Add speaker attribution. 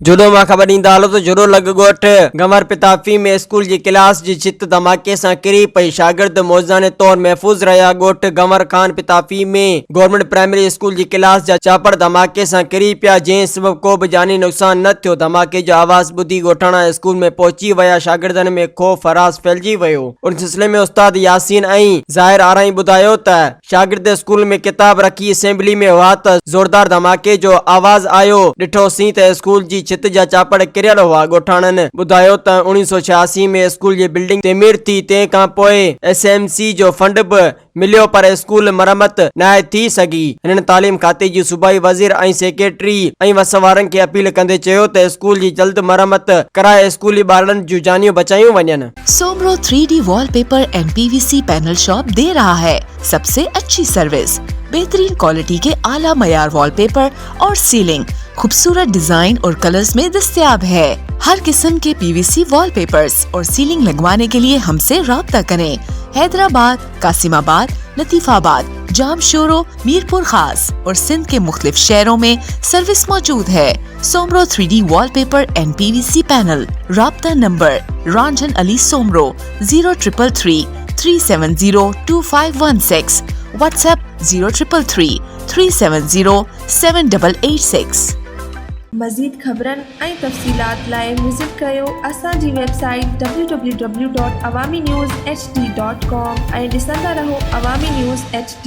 Speaker 1: जुडो मां ख़बर ॾींदा हलो तो जुडो लॻ ॻोठ गंवर पिताफ़ी में स्कूल जी क्लास जी छित धमाके सां किरी पई। शागिर्द मौज़ाने तौर महफ़ूज़ रहिया। ॻोठ गंवर खान पिताफ़ी में गवर्नमेंट प्राइमरी स्कूल जी क्लास जा चापड़ धमाके सां किरी पिया, जंहिं सबबि को बि जानी नुक़सान न थियो। धमाके जो आवाज़ ॿुधी ॻोठाणा स्कूल में पहुची विया। शागिर्दनि में ख़ौफ़ हरास फैलिजी वियो। उन सिलसिले में उस्ताद यासीन ऐं ज़ाहिर आराई ॿुधायो त शागिर्द स्कूल में किताब रखी असेंबली में हुआ त ज़ोरदार धमाके जो आवाज़ आयो। ॾिठोसीं त स्कूल जी छित जा चापड़ किरियल हुआ। ॻोठाणनि ॿुधायो त 1986 में स्कूल जी बिल्डिंग तमीर थी, तंहिं खां पोइ SMC जो फंड बि मिलियो, पर स्कूल मरम्मत न थी सघी। हिननि तालीम खाते जी सूबाई वज़ीर ऐं सेक्रेटरी ऐं वस वारनि खे अपील कंदे चयो त स्कूल जी जल्द मरम्मत कराए स्कूली ॿारनि जूं जानियूं बचायूं वञनि।
Speaker 2: Soomro 3D wallpaper and PVC panel shop दे रहा है सबसे अच्छी सर्विस, बेहतरीन क्वालिटी के आला मयार वॉलपेपर और सीलिंग खूबसूरत डिजाइन और कलर्स में दस्तयाब है। हर किस्म के PVC वॉलपेपर्स और सीलिंग लगवाने के लिए हमसे राब्ता करें। हैदराबाद, कासिमाबाद, लतीफाबाद, जामशोरो, मीरपुर खास और सिंध के मुख्तलिफ शहरों में सर्विस मौजूद है। Soomro 3D wallpaper and PVC panel. राब्ता नंबर रंजन अली सोमरो 0333 370 2516। व्हाट्सएप 0333 370 7886।
Speaker 3: मज़ीद ख़बरनि ऐं तफ़सीलात लाइ विज़िट कयो असांजी वेबसाइट www.awamiNewsHD.com ऐं ॾिसंदा रहो अवामी न्यूज़ HD।